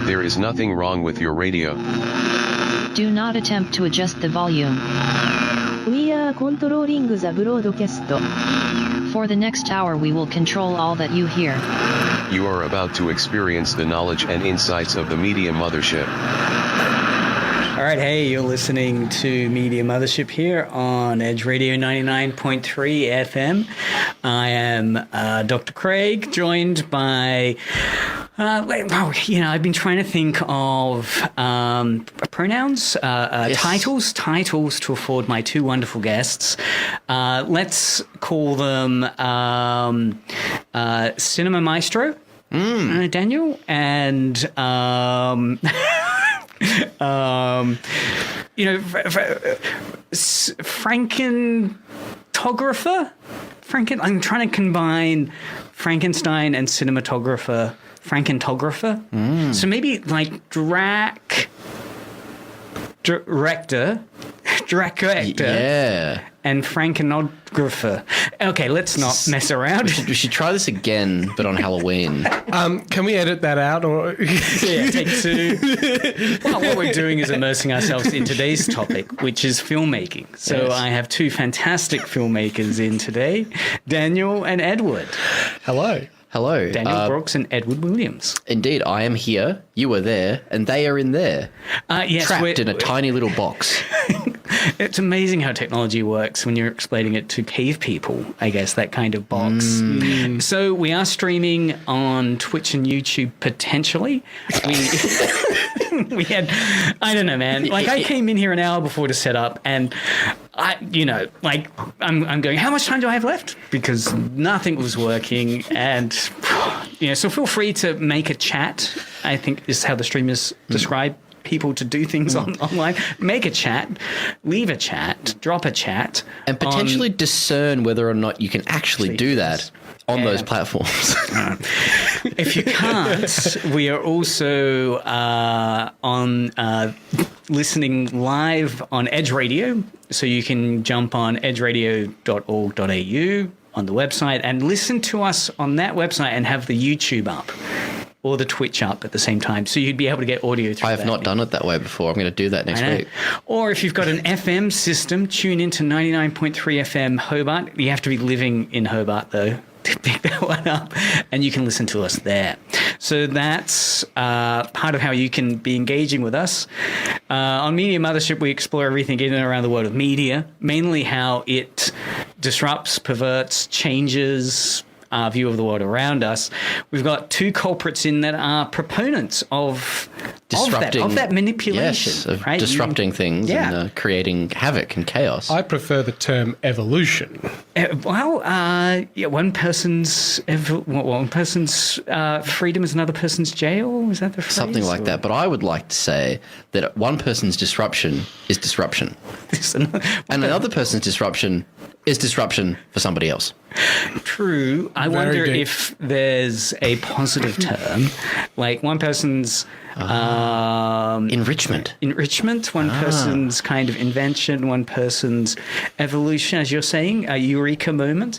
There is nothing wrong with your radio. Do not attempt to adjust the volume. We are controlling the broadcast. For the next hour we will control all that you hear. You are about to experience the knowledge and insights of the Media Mothership. All right, hey, you're listening to Media Mothership here on Edge Radio 99.3 FM. I am Dr. Craig, joined by... I've been trying to think of pronouns, yes. titles to afford my two wonderful guests. Let's call them Cinema Maestro, Daniel, and Frankentographer. I'm trying to combine Frankenstein and cinematographer. Frankentographer. So maybe like director, yeah, and Frankenographer. Okay, let's not mess around. We should try this again, but on Halloween. Can we edit that out? Or yeah, take two. Well, what we're doing is immersing ourselves in today's topic, which is filmmaking. So yes. I have two fantastic filmmakers in today, Daniel and Edward. Hello. Hello. Daniel Brooks and Edward Williams. Indeed, I am here, you are there, and they are in there. Yes, trapped in a tiny little box. It's amazing how technology works when you're explaining it to cave people, I guess, that kind of box. So we are streaming on Twitch and YouTube potentially. We had, I don't know, man. Like I came in here an hour before to set up and I'm going, how much time do I have left? Because nothing was working. And, so feel free to make a chat, I think is how the streamers describe people to do things online. Make a chat, leave a chat, drop a chat. And potentially discern whether or not you can actually do that on those platforms. If you can't, we are also on listening live on Edge Radio. So you can jump on edgeradio.org.au on the website and listen to us on that website and have the YouTube up or the Twitch up at the same time. So you'd be able to get audio through I have not done it that way before. I'm going to do that next week. Or if you've got an FM system, tune into 99.3 FM Hobart. You have to be living in Hobart, though, to pick that one up, and you can listen to us there. So that's part of how you can be engaging with us. On Media Mothership, we explore everything in and around the world of media, mainly how it disrupts, perverts, changes our view of the world around us. We've got two culprits in that are proponents of that manipulation. Yes, of disrupting things and creating havoc and chaos. I prefer the term evolution. One person's freedom is another person's jail. Is that the phrase? Something like that. But I would like to say that one person's disruption is disruption. And another person's disruption is disruption for somebody else. True. I wonder if there's a positive term, like one person's enrichment, one person's kind of invention, one person's evolution, as you're saying, a eureka moment.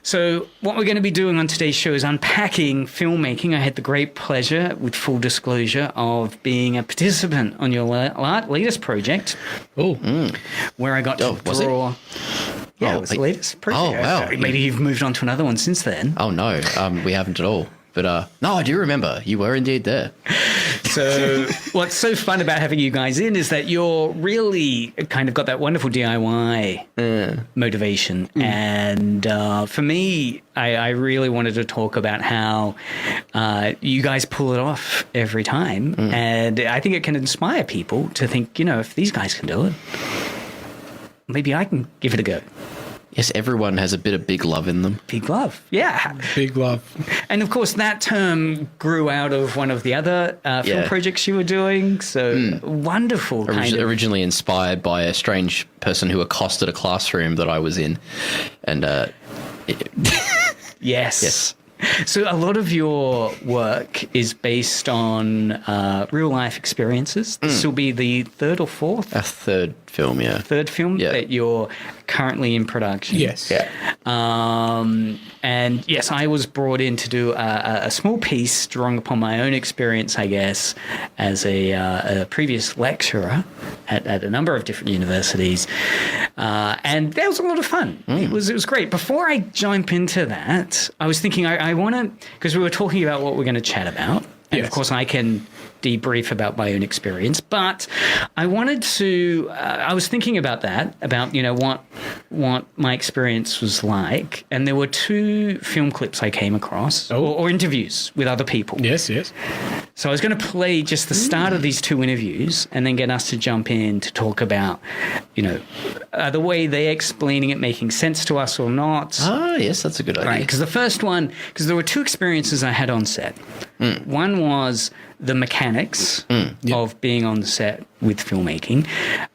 So what we're going to be doing on today's show is unpacking filmmaking. I had the great pleasure, with full disclosure, of being a participant on your latest project. Where I got to draw. Yeah, it was the latest project. Oh, wow. Maybe you've moved on to another one since then. Oh, no, we haven't at all. But no, I do remember. You were indeed there. So what's so fun about having you guys in is that you're really kind of got that wonderful DIY motivation. And for me, I really wanted to talk about how you guys pull it off every time. And I think it can inspire people to think, if these guys can do it, maybe I can give it a go. Yes, everyone has a bit of big love in them. Big love, yeah. Big love. And, of course, that term grew out of one of the other film projects you were doing. So wonderful. Originally inspired by a strange person who accosted a classroom that I was in. And Yes. So a lot of your work is based on real life experiences. This will be the third or fourth? A third film, yeah. Third film that you're currently in production. Yes. Yeah. And yes, I was brought in to do a small piece drawing upon my own experience, I guess, as a previous lecturer at a number of different universities. And that was a lot of fun. It was great. Before I jump into that, I was thinking I want to, because we were talking about what we're going to chat about. And of course, I can debrief about my own experience, but I wanted to. I was thinking about that, about what my experience was like, and there were two film clips I came across, or interviews with other people. Yes, yes. So I was going to play just the start of these two interviews, and then get us to jump in to talk about, the way they're explaining it making sense to us or not. Ah, yes, that's a good idea. Right, because the first one, because there were two experiences I had on set. One was the mechanics of being on the set with filmmaking,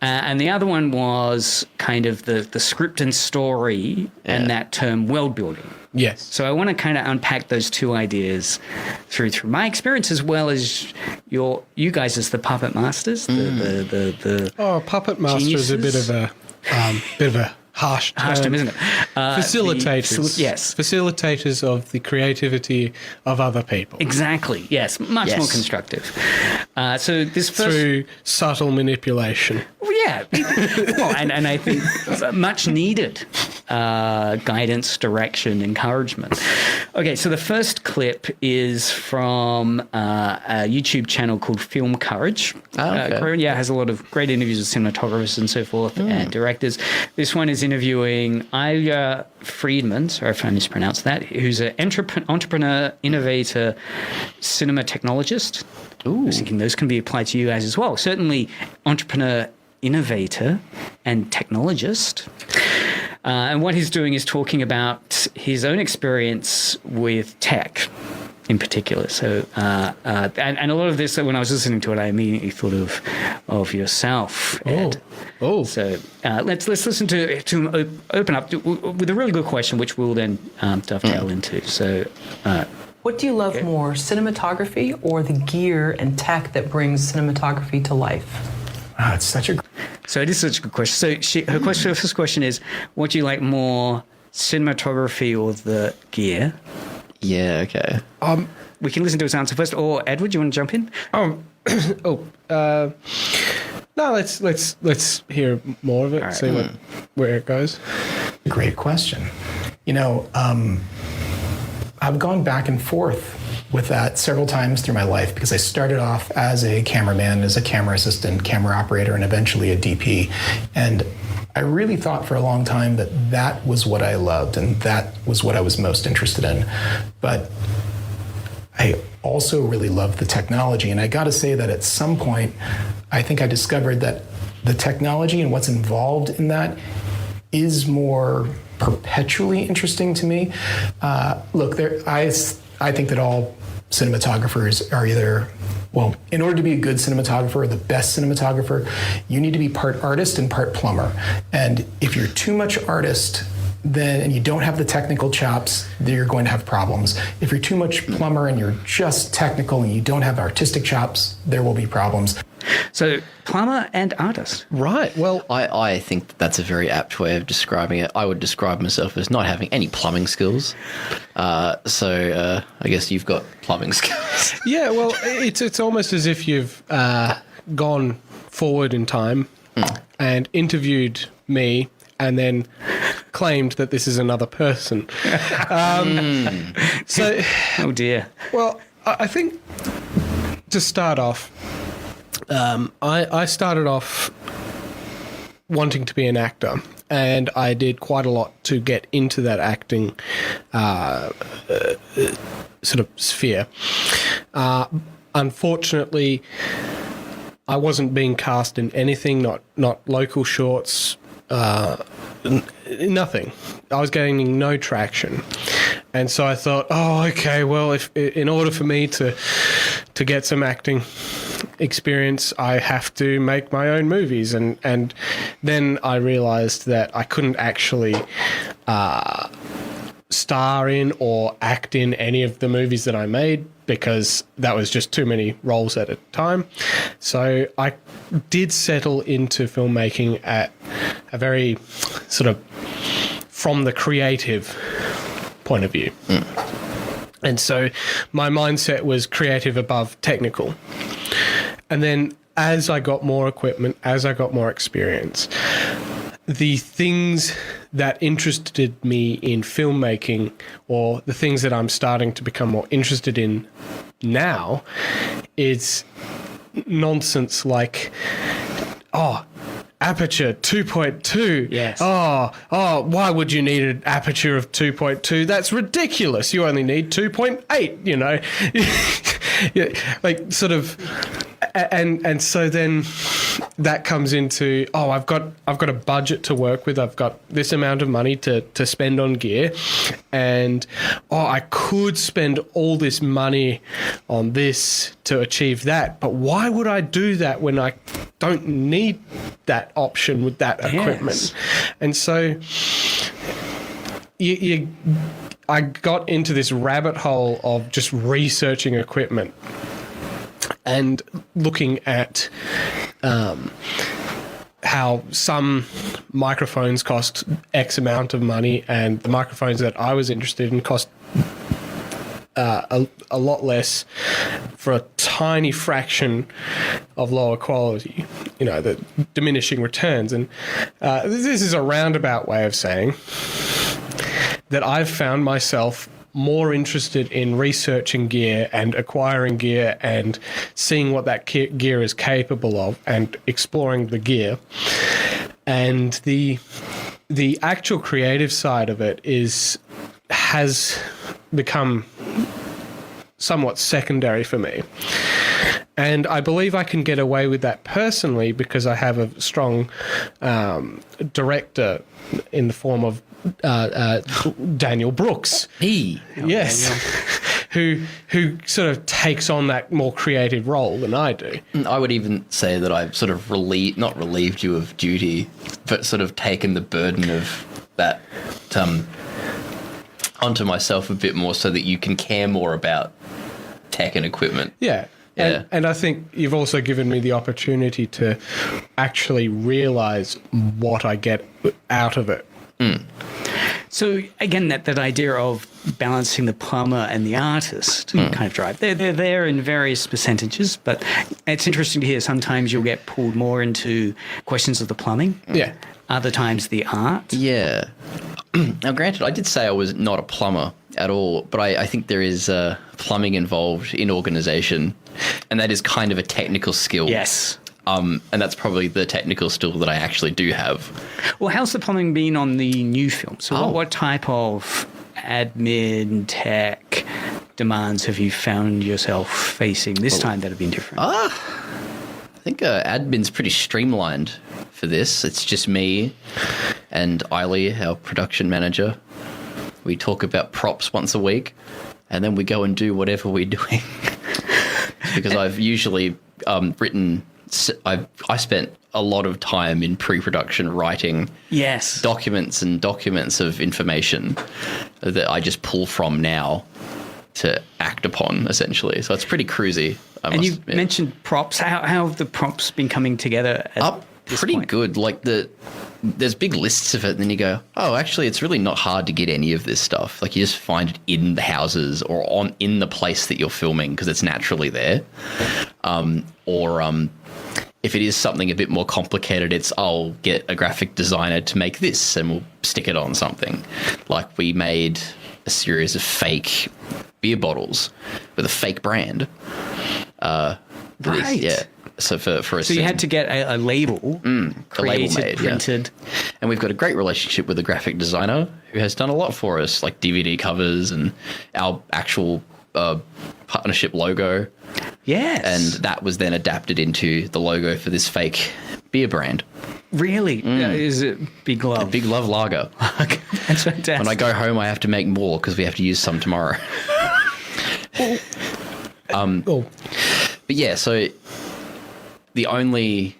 and the other one was kind of the script and story and that term world building. Yes. So I want to kind of unpack those two ideas through my experience, as well as you guys as the puppet masters. Puppet master is a bit of a harsh term, isn't it? Facilitators. Yes. Facilitators of the creativity of other people. Exactly. Yes. Much more constructive. So this first... Through subtle manipulation. Yeah. Well, and I think much needed guidance, direction, encouragement. Okay, so the first clip is from a YouTube channel called Film Courage. Okay. Has a lot of great interviews with cinematographers and so forth and directors. This one is interviewing Aya Friedman, sorry if I mispronounced that, who's an entrepreneur, innovator, cinema technologist. I was thinking those can be applied to you guys as well. Certainly entrepreneur, innovator, and technologist. And what he's doing is talking about his own experience with tech in particular. So, and a lot of this, when I was listening to it, I immediately thought of yourself, Ed. So let's listen to him open up with a really good question, which we'll then dovetail into. So, what do you love more, cinematography or the gear and tech that brings cinematography to life? It's such a... So it is such a good question. So her first question is, what do you like more, cinematography or the gear? Yeah, okay. We can listen to his answer first. Or Edward, do you want to jump in? No, let's hear more of it. Right. See where it goes. Great question. I've gone back and forth with that several times through my life because I started off as a cameraman, as a camera assistant, camera operator, and eventually a DP. And I really thought for a long time that was what I loved and that was what I was most interested in. But I also really loved the technology. And I got to say that at some point, I think I discovered that the technology and what's involved in that is more perpetually interesting to me. Look, I think that all cinematographers are either, well, in order to be a good cinematographer or the best cinematographer, you need to be part artist and part plumber. And if you're too much artist, and you don't have the technical chops, then you're going to have problems. If you're too much plumber and you're just technical and you don't have artistic chops, there will be problems. So, plumber and artist. Right. Well, I think that's a very apt way of describing it. I would describe myself as not having any plumbing skills. So I guess you've got plumbing skills. Yeah, well, it's almost as if you've gone forward in time and interviewed me and then claimed that this is another person. So, oh dear. Well, I think to start off, I started off wanting to be an actor, and I did quite a lot to get into that acting sort of sphere. Unfortunately, I wasn't being cast in anything, not local shorts, nothing. I was gaining no traction. And so I thought, okay, well, if in order for me to get some acting experience, I have to make my own movies. And then I realized that I couldn't actually star in or act in any of the movies that I made because that was just too many roles at a time. So I did settle into filmmaking at a very sort of from the creative point of view. And so my mindset was creative above technical. And then as I got more equipment, as I got more experience, the things that interested me in filmmaking, or the things that I'm starting to become more interested in now, is nonsense like, aperture 2.2. Yes. Why would you need an aperture of 2.2? That's ridiculous. You only need 2.8, you know. Yeah, like sort of, and so then that comes into, I've got a budget to work with. I've got this amount of money to spend on gear, and I could spend all this money on this to achieve that. But why would I do that when I don't need that option with that equipment? And so I got into this rabbit hole of just researching equipment and looking at how some microphones cost X amount of money, and the microphones that I was interested in cost a lot less for a tiny fraction of lower quality, you know, the diminishing returns. And this is a roundabout way of saying that I've found myself more interested in researching gear and acquiring gear and seeing what that gear is capable of and exploring the gear. And the actual creative side of it has become somewhat secondary for me. And I believe I can get away with that personally because I have a strong director in the form of Daniel Brooks. Yes. who sort of takes on that more creative role than I do. I would even say that I've sort of not relieved you of duty, but sort of taken the burden of that onto myself a bit more so that you can care more about tech and equipment. Yeah. Yeah. And I think you've also given me the opportunity to actually realise what I get out of it. So again, that idea of balancing the plumber and the artist kind of drive. They're there in various percentages, but it's interesting to hear sometimes you'll get pulled more into questions of the plumbing. Yeah. Other times the art. Yeah. Now, granted, I did say I was not a plumber at all, but I think there is plumbing involved in organisation, and that is kind of a technical skill. Yes. And that's probably the technical skill that I actually do have. Well, how's the plumbing been on the new film? So what type of admin, tech demands have you found yourself facing this time that have been different? I think admin's pretty streamlined for this. It's just me and Eiley, our production manager. We talk about props once a week, and then we go and do whatever we're doing. Because I've usually written... I spent a lot of time in pre-production writing documents and documents of information that I just pull from now to act upon, essentially. So it's pretty cruisy. And you mentioned props. How have the props been coming together at this pretty point? Good. Like there's big lists of it, and then you go, oh, actually, it's really not hard to get any of this stuff. Like you just find it in the houses or in the place that you're filming because it's naturally there. If it is something a bit more complicated, I'll get a graphic designer to make this and we'll stick it on something. Like we made a series of fake beer bottles with a fake brand. Right. Yeah. So for a So you had to get a label created, made, printed. Yeah. And we've got a great relationship with a graphic designer who has done a lot for us, like DVD covers and our actual partnership logo. Yes. And that was then adapted into the logo for this fake beer brand. Really? Is it Big Love? A Big Love Lager. That's fantastic. When I go home, I have to make more because we have to use some tomorrow. But yeah, so the only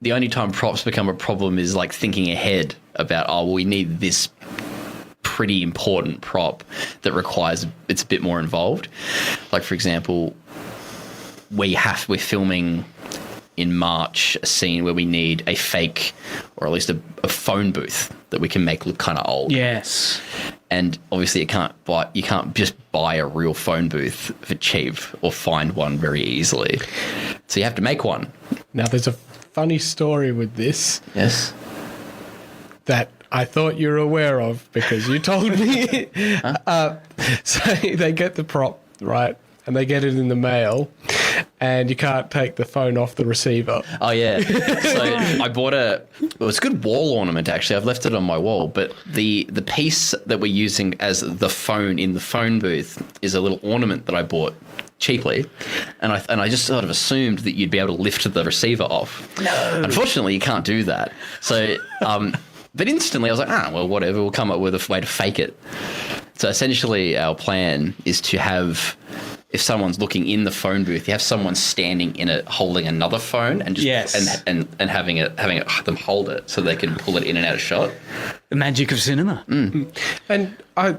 time props become a problem is like thinking ahead about, we need this pretty important prop that requires it's a bit more involved. Like, for example, we're filming in March a scene where we need a fake, or at least a phone booth that we can make look kind of old. Yes. And obviously you can't just buy a real phone booth for cheap or find one very easily. So you have to make one. Now, there's a funny story with this. Yes. That I thought you were aware of because you told me. So they get the prop, right? And they get it in the mail, and you can't take the phone off the receiver. Oh, yeah. So I bought it's a good wall ornament, actually. I've left it on my wall. But the piece that we're using as the phone in the phone booth is a little ornament that I bought cheaply. And I just sort of assumed that you'd be able to lift the receiver off. No. Unfortunately, you can't do that. So, but instantly I was like, well, whatever. We'll come up with a way to fake it. So essentially our plan is to have... If someone's looking in the phone booth, you have someone standing in it holding another phone and just and having them hold it so they can pull it in and out of shot. The magic of cinema. And I,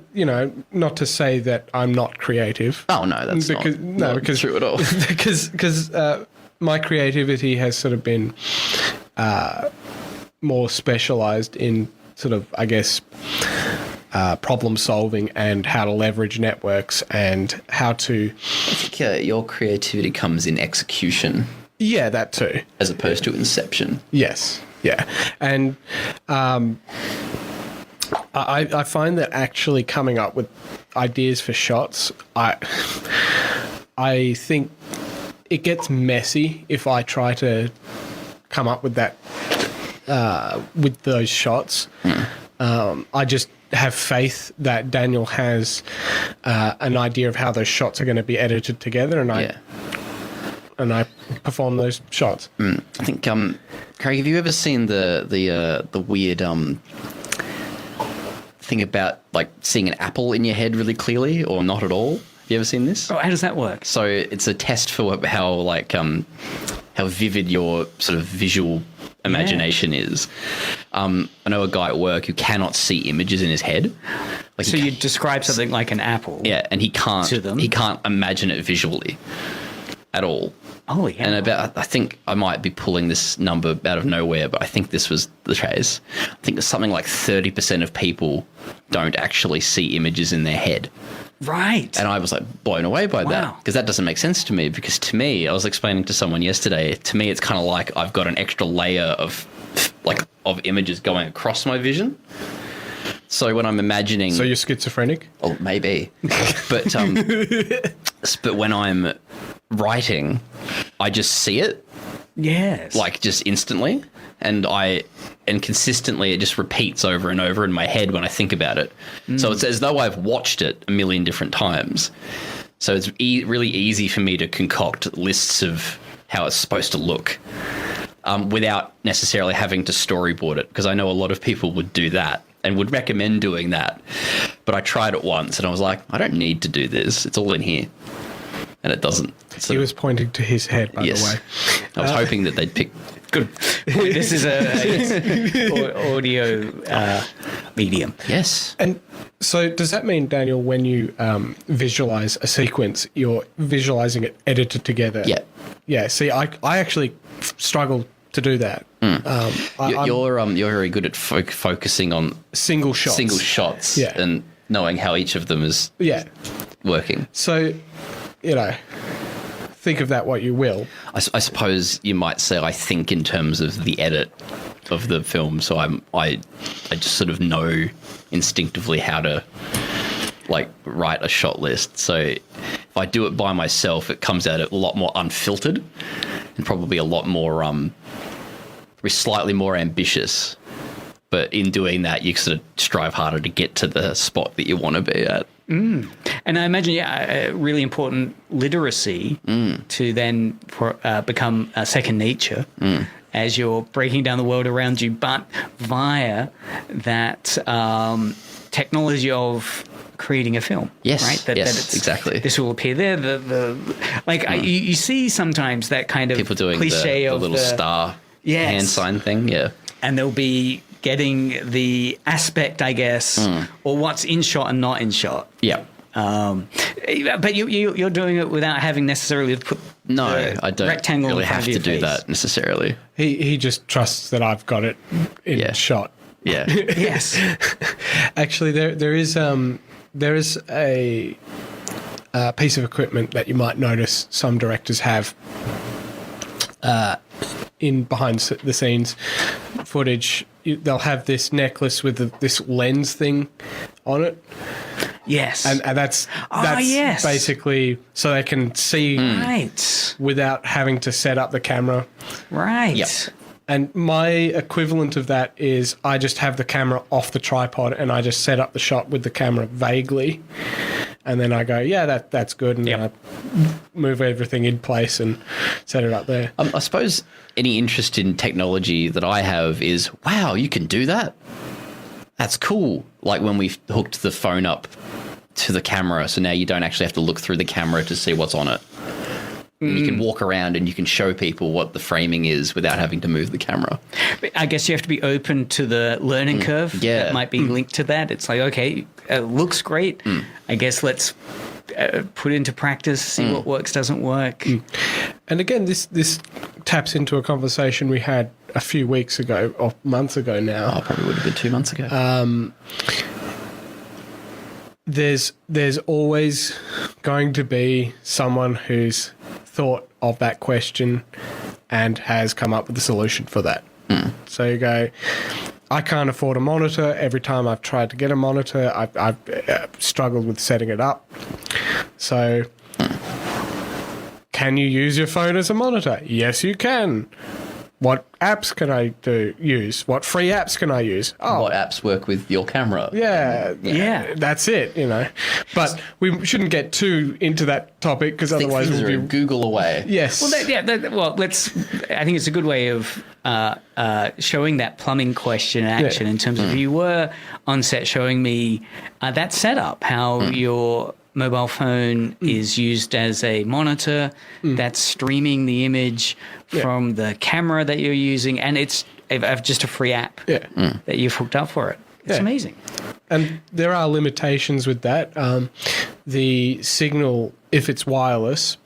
not to say that I'm not creative. Oh no, that's not true at all. because my creativity has sort of been more specialized in sort of, I guess, problem solving and how to leverage networks and how to... I think your creativity comes in execution. Yeah, that too. As opposed to inception. Yes, yeah. And I find that actually coming up with ideas for shots, I think it gets messy if I try to come up with that, with those shots. I just have faith that Daniel has an idea of how those shots are going to be edited together, and I perform those shots. I think, Craig, have you ever seen the weird thing about like seeing an apple in your head really clearly or not at all? Have you ever seen this? Oh, how does that work? So it's a test for how vivid your sort of visual imagination is. I know a guy at work who cannot see images in his head. So you describe something like an apple. Yeah, and he can't to them. He can't imagine it visually at all. Oh, yeah. And I think I might be pulling this number out of nowhere, but I think this was the case. I think there's something like 30% of people don't actually see images in their head. Right. And I was like blown away by that, because that doesn't make sense to me. Because to me, I was explaining to someone yesterday, to me it's kind of like I've got an extra layer of images going across my vision. So when I'm imagining... So you're schizophrenic? Oh, maybe. But when I'm writing, I just see it. Yes. Like just instantly. And consistently it just repeats over and over in my head when I think about it. So it's as though I've watched it a million different times. So it's really easy for me to concoct lists of how it's supposed to look without necessarily having to storyboard it, because I know a lot of people would do that and would recommend doing that. But I tried it once and I was like, I don't need to do this. It's all in here. And it doesn't. So, he was pointing to his head, by the way. I was hoping that they'd pick... Good. This is a audio medium. Yes. And so does that mean, Daniel, when you visualize a sequence, you're visualizing it edited together? Yeah. Yeah. See, I actually struggle to do that. You're very good at focusing on single shots. Yeah. And knowing how each of them is working. So, think of that what you will. I suppose you might say I think in terms of the edit of the film, so I just sort of know instinctively how to write a shot list. So if I do it by myself, it comes out a lot more unfiltered and probably a lot more slightly more ambitious. But in doing that, you sort of strive harder to get to the spot that you want to be at. And I imagine, really important literacy to then become a second nature as you're breaking down the world around you, but via that technology of creating a film. Yes, right? That exactly. This will appear there. You see sometimes that kind of people doing cliche the of little star hand sign thing. Yeah. And there'll be getting the aspect, I guess, or what's in shot and not in shot. Yeah. But you're doing it without having necessarily to put I don't rectangle really in front have of to your do face. that necessarily. He just trusts that I've got it in shot. Yeah. Yes. Actually, there is a piece of equipment that you might notice some directors have in behind the scenes footage. They'll have this necklace with this lens thing on it. Yes. And that's yes. basically so they can see Right. without having to set up the camera. Right. Yep. And my equivalent of that is I just have the camera off the tripod and I just set up the shot with the camera vaguely. And then I go, yeah, that's good. And then I move everything in place and set it up there. I suppose any interest in technology that I have is, wow, you can do that? That's cool. Like when we hooked the phone up to the camera, so now you don't actually have to look through the camera to see what's on it. And you can walk around and you can show people what the framing is without having to move the camera. But I guess you have to be open to the learning curve that might be linked to that. It's like, okay, it looks great. I guess let's put into practice, see what works, doesn't work. And again, this taps into a conversation we had a few weeks ago, or months ago now. Oh, probably would have been 2 months ago. There's always going to be someone who's thought of that question and has come up with a solution for that. So you go, I can't afford a monitor. Every time I've tried to get a monitor, I've struggled with setting it up. So can you use your phone as a monitor? Yes, you can. What apps can I use? What free apps can I use? Oh, What apps work with your camera? Yeah. That's it, But we shouldn't get too into that topic because otherwise Things we'll are be... a Google away. Yes. Well, let's. I think it's a good way of showing that plumbing question in action in terms of you were on set showing me that setup, how your mobile phone is used as a monitor that's streaming the image from the camera that you're using, and it's just a free app that you've hooked up for it. It's amazing. And there are limitations with that. The signal, if it's wireless,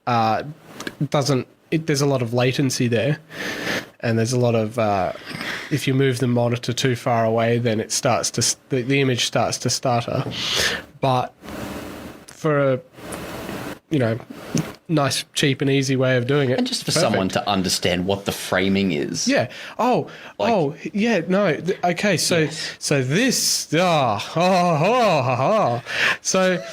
there's a lot of latency there. And there's a lot of, if you move the monitor too far away, then it starts to, the image starts to stutter. But for a, nice, cheap and easy way of doing it. And just for someone to understand what the framing is. Yeah. Okay. So, so this, so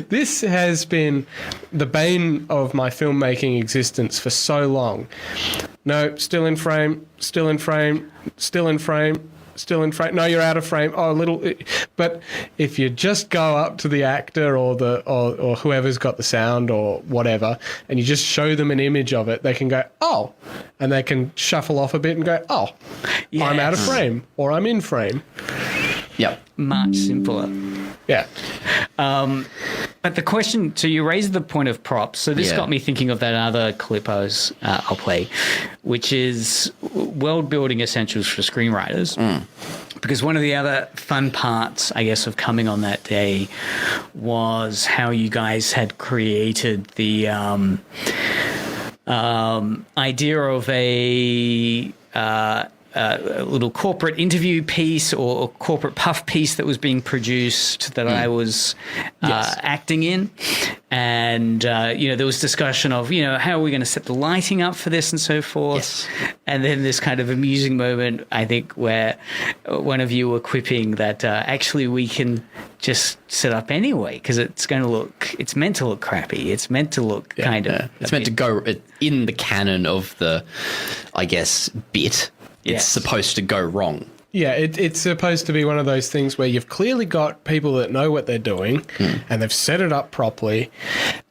this has been the bane of my filmmaking existence for so long. No, still in frame, still in frame, still in frame. Still in frame. No, you're out of frame. Oh, a little. But if you just go up to the actor or whoever's got the sound or whatever, and you just show them an image of it, they can go, oh, and they can shuffle off a bit and go, oh, I'm out of frame or I'm in frame. Yep. Much simpler. Yeah. But the question, so you raised the point of props. So this got me thinking of that other clip I'll play, which is world building essentials for screenwriters. Because one of the other fun parts, I guess, of coming on that day was how you guys had created the idea of a little corporate interview piece or corporate puff piece that was being produced that I was acting in. And, there was discussion of, how are we going to set the lighting up for this and so forth. Yes. And then this kind of amusing moment, I think, where one of you were quipping that actually we can just set up anyway because it's meant to look crappy. It's meant to look kind of... It's meant to go in the canon of the, I guess, bit. It's supposed to go wrong. Yeah, it's supposed to be one of those things where you've clearly got people that know what they're doing and they've set it up properly,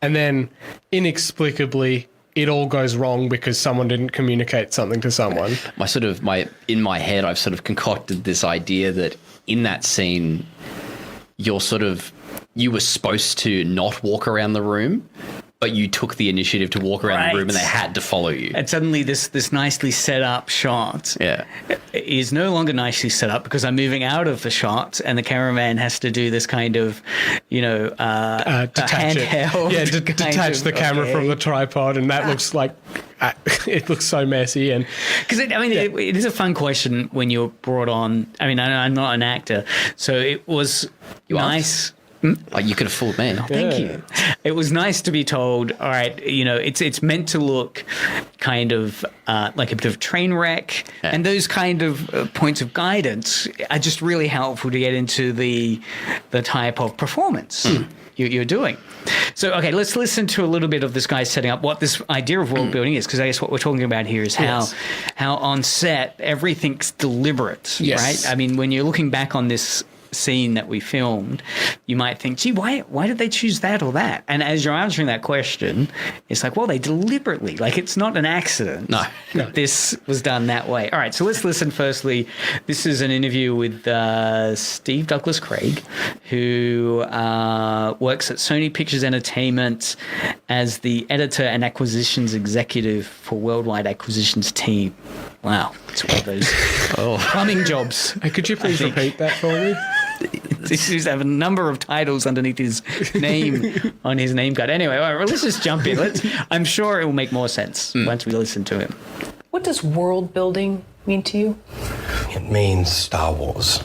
and then inexplicably it all goes wrong because someone didn't communicate something to someone. In my head, I've sort of concocted this idea that in that scene, you were supposed to not walk around the room, but you took the initiative to walk around the room and they had to follow you. And suddenly this nicely set up shot is no longer nicely set up because I'm moving out of the shot and the cameraman has to do this kind of, detach handheld. Yeah, detach the camera from the tripod, and that looks like it looks so messy. And because it is a fun question when you're brought on. I mean, I'm not an actor, so it was nice. Oh, you could have fooled me. Thank you. It was nice to be told, all right, it's meant to look kind of like a bit of a train wreck. Yeah. And those kind of points of guidance are just really helpful to get into the type of performance you're doing. So, okay, let's listen to a little bit of this guy setting up what this idea of world building is, because I guess what we're talking about here is how on set everything's deliberate, right? I mean, when you're looking back on this scene that we filmed, you might think, gee, why did they choose that or that? And as you're answering that question, it's like, well, they deliberately, like, it's not an accident. No. This was done that way. All right, so let's listen firstly. This is an interview with Steve Douglas Craig, who works at Sony Pictures Entertainment as the editor and acquisitions executive for Worldwide Acquisitions team. Wow, it's one of those plumbing jobs. Hey, could you please repeat that for me? This is have a number of titles underneath his name on his name card. Anyway, all right, well, let's just jump in. I'm sure it will make more sense once we listen to him. What does world building mean to you? It means Star Wars.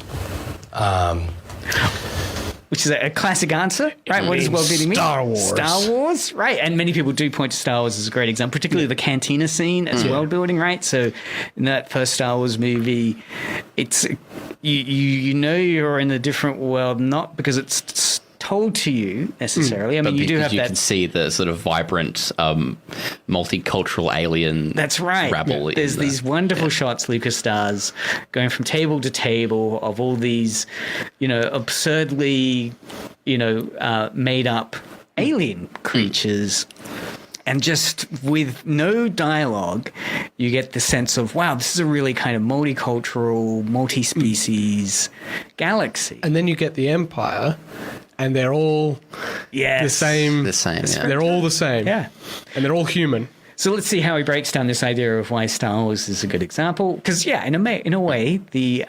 Which is a classic answer, right? What does world building mean? Star Wars. Star Wars, right? And many people do point to Star Wars as a great example, particularly the cantina scene as world building, right? So in that first Star Wars movie, it's you know you're in a different world, not because it's told to you necessarily. I mean, you do have that. You can see the sort of vibrant, multicultural alien. That's right. Rabble. There's these wonderful shots Lucas stars going from table to table of all these, absurdly, made up alien creatures. And just with no dialogue, you get the sense of, wow, this is a really kind of multicultural, multi-species galaxy. And then you get the Empire, and they're all the same. The same, yeah. They're all the same. Yeah. And they're all human. So let's see how he breaks down this idea of why Star Wars is a good example. Because, in a way, the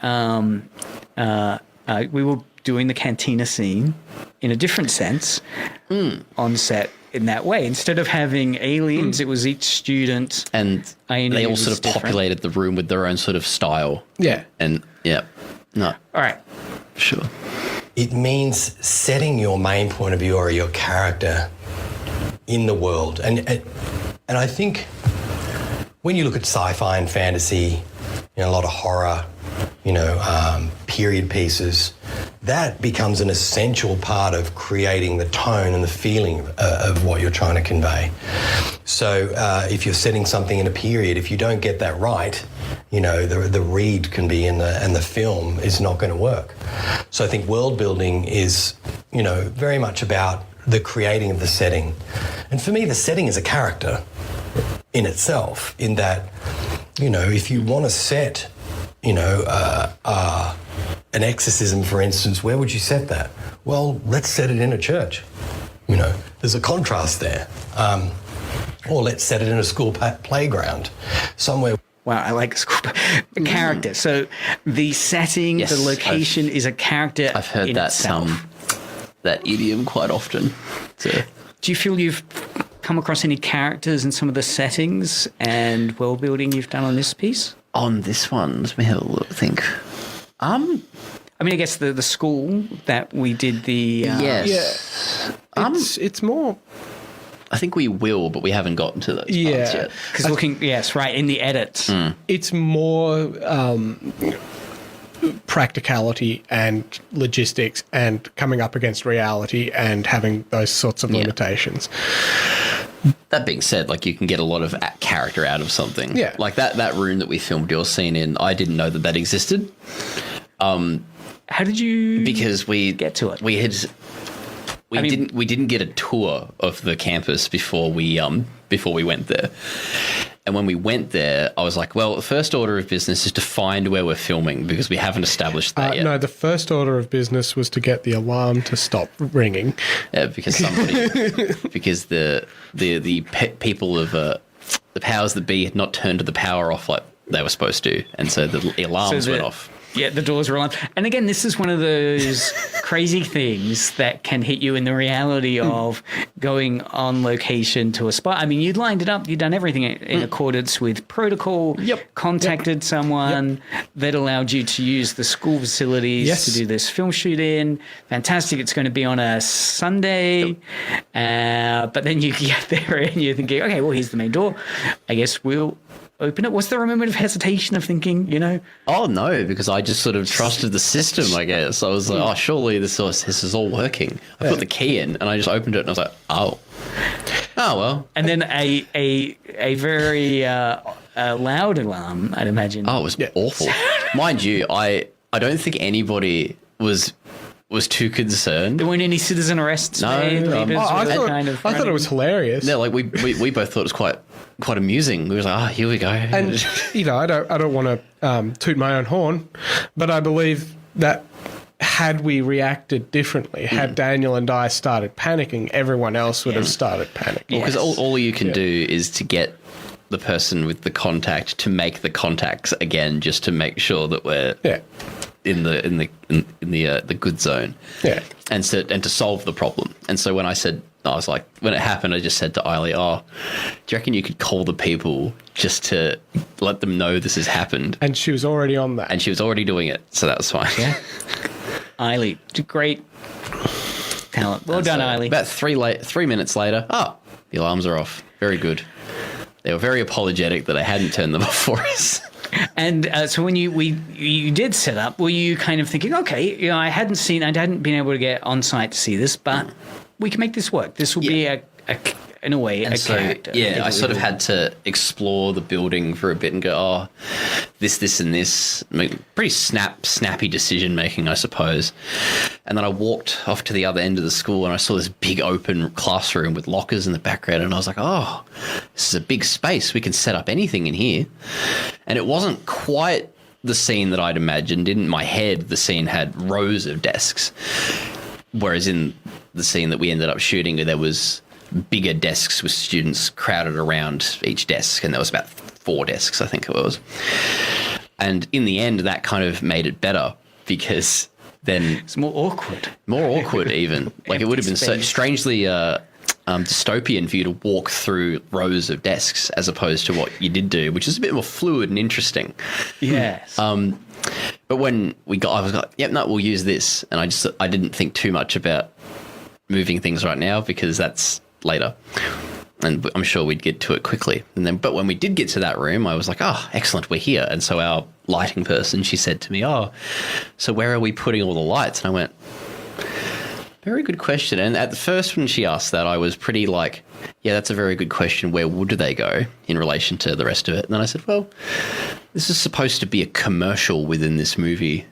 we were doing the cantina scene in a different sense on set. In that way, instead of having aliens, it was each student, and they all sort of populated the room with their own sort of style. Yeah, and all right, sure. It means setting your main point of view or your character in the world, and I think when you look at sci-fi and fantasy, a lot of horror, period pieces. That becomes an essential part of creating the tone and the feeling of what you're trying to convey. So if you're setting something in a period, if you don't get that right, the read can be and the film is not going to work. So I think world building is, very much about the creating of the setting. And for me, the setting is a character in itself, in that, if you want to set, an exorcism, for instance, where would you set that? Well, let's set it in a church. There's a contrast there. Or let's set it in a school playground, somewhere. Wow, I like school character. So the setting, the location is a character. I've heard in that itself. That idiom quite often. Do you feel you've come across any characters in some of the settings and world building you've done on this piece? On this one, let me have a look. Think. I mean, I guess the school that we did the yes, it's more. I think we will, but we haven't gotten to those parts yet. Because in the edits, it's more practicality and logistics and coming up against reality and having those sorts of limitations. That being said, like, you can get a lot of character out of something. Yeah. Like that room that we filmed your scene in, I didn't know that existed. How did you? Because we get to it. We didn't get a tour of the campus before we went there, And when we went there, I was like, well, the first order of business is to find where we're filming because we haven't established that yet. No, the first order of business was to get the alarm to stop ringing. Yeah, because because the people of the powers that be had not turned the power off like they were supposed to, and so the alarms went off. Yeah, the doors were alarmed. And again, this is one of those crazy things that can hit you in the reality of going on location to a spot. I mean, you'd lined it up, you'd done everything in accordance with protocol, contacted someone that allowed you to use the school facilities to do this film shoot in. Fantastic. It's going to be on a Sunday. But then you get there and you're thinking, okay, well, here's the main door. I guess we'll open it. Was there a moment of hesitation of thinking, Oh, no, because I just sort of trusted the system, I guess. I was like, oh, surely this is all working. I put the key in and I just opened it and I was like, oh well. And then a very loud alarm, I'd imagine. Oh, it was awful. Mind you, I don't think anybody was too concerned. There weren't any citizen arrests made? I thought it was hilarious. No, like we both thought it was quite amusing. We were like, here we go. And I don't want to toot my own horn, but I believe that had we reacted differently, had Daniel and I started panicking, everyone else would have started panicking. Because all you can do is to get the person with the contact to make the contacts again, just to make sure that we're in the good zone. Yeah. And to solve the problem. And so when when it happened, I just said to Eiley, do you reckon you could call the people just to let them know this has happened? And she was already on that. And she was already doing it, so that was fine. Yeah. Eiley, great talent. Well done, Eiley. About 3 minutes later, the alarms are off. Very good. They were very apologetic that I hadn't turned them off for us. And so when you did set up, were you kind of thinking, okay, I hadn't been able to get on site to see this, but we can make this work. This will be in a way, a character. Yeah, I sort of had to explore the building for a bit and go, this and this. Pretty snappy decision making, I suppose. And then I walked off to the other end of the school and I saw this big open classroom with lockers in the background. And I was like, this is a big space. We can set up anything in here. And it wasn't quite the scene that I'd imagined. In my head, the scene had rows of desks. Whereas in the scene that we ended up shooting, there was bigger desks with students crowded around each desk, and there was about 4 desks, I think it was. And in the end, that kind of made it better because then it's more awkward even. Like it would have been so strangely dystopian for you to walk through rows of desks as opposed to what you did do, which is a bit more fluid and interesting. Yes. But when I was like, we'll use this, and I didn't think too much about moving things right now because that's later, and I'm sure we'd get to it quickly. But when we did get to that room, I was like, excellent, we're here. And so our lighting person, she said to me, so where are we putting all the lights? And I went, very good question. And at the first when she asked that, I was pretty like, yeah, that's a very good question. Where would they go in relation to the rest of it? And then I said, well, this is supposed to be a commercial within this movie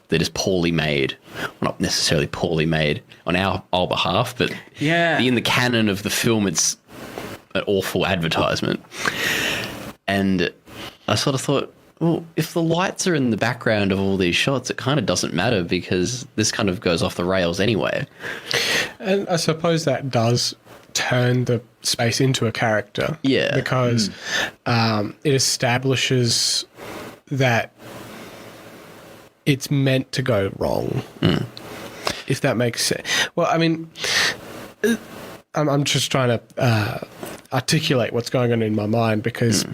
that is poorly made. Well, not necessarily poorly made on our behalf, but in the canon of the film, it's an awful advertisement. And I sort of thought, well, if the lights are in the background of all these shots, it kind of doesn't matter because this kind of goes off the rails anyway. And I suppose that does turn the space into a character. Yeah. Because it establishes that it's meant to go wrong, if that makes sense. Well, I mean, I'm just trying to articulate what's going on in my mind because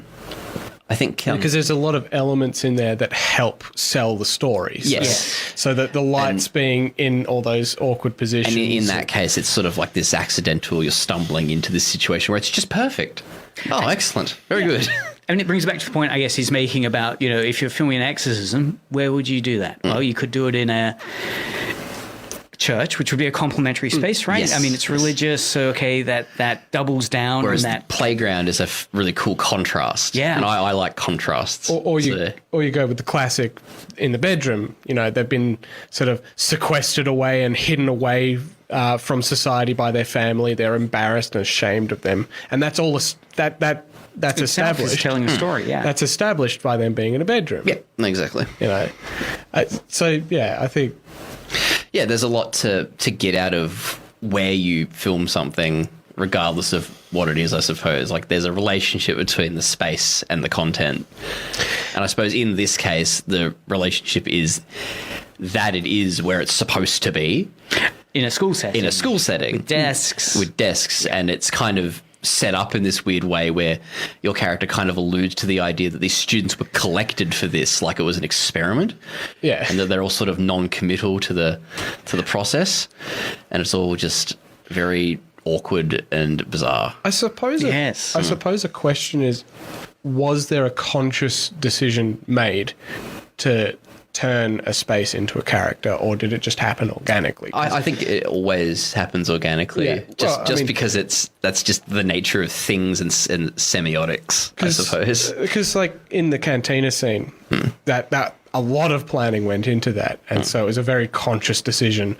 I think because there's a lot of elements in there that help sell the story. So that the lights being in all those awkward positions. And in that case, it's sort of like this accidental, you're stumbling into this situation where it's just perfect. Oh, excellent. Very good. I mean, it brings back to the point, I guess, he's making about, if you're filming an exorcism, where would you do that? Well, you could do it in a church, which would be a complementary space, right? Yes. I mean, it's religious, so, that doubles down. Whereas on that. The playground is a really cool contrast. Yeah. And I like contrasts. Or you go with the classic in the bedroom. They've been sort of sequestered away and hidden away from society by their family. They're embarrassed and ashamed of them. And that's all that that's itself is established. telling a story. Yeah, That's established by them being in a bedroom. Yeah, exactly. You know, so yeah, I think Yeah, there's a lot to get out of where you film something, regardless of what it is, I suppose. Like, there's a relationship between the space and the content. And I suppose in this case, the relationship is that it is where it's supposed to be. in a school setting. In a school setting. With desks. With desks. And it's kind of set up in this weird way where your character kind of alludes to the idea that these students were collected for this, like it was an experiment. Yeah. And that they're all sort of non-committal to the process. And it's all just very awkward and bizarre. I suppose. Yes. I suppose a question is: was there a conscious decision made to turn a space into a character, or did it just happen organically? I think it always happens organically, Yeah. just Well, I mean, because that's just the nature of things and semiotics, I suppose. Because, like, in the cantina scene, that a lot of planning went into that, and so it was a very conscious decision